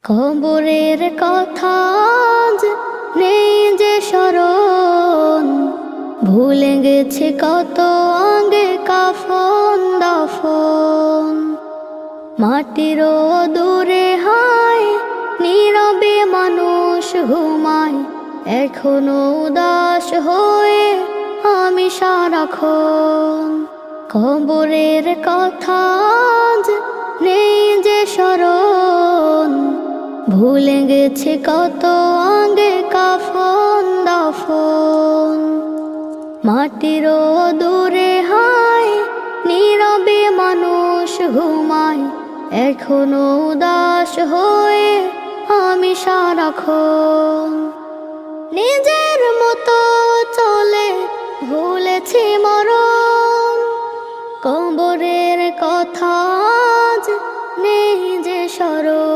কবরের কথা আজ নেই যে স্মরণ, ভুলে গেছে কত আগে কাফন দাফন। মাটিরও দূরে হায় নীরবে মানুষ ঘুমায়, এখনো উদাস হয়ে আমি সারাক্ষণ। কবরের কথা আজ নেই যে স্মরণ, ভুলে গেছে কত আগে কাফন দাফন। মাটিরও দূরে হায় নীরবে মানুষ ঘুমায়, এখনো উদাস হয়ে আমি সারাক্ষণ। নিজের মতো চলে ভুলেছি মরণ, কবরের কথা আজ নেই যে স্মরণ।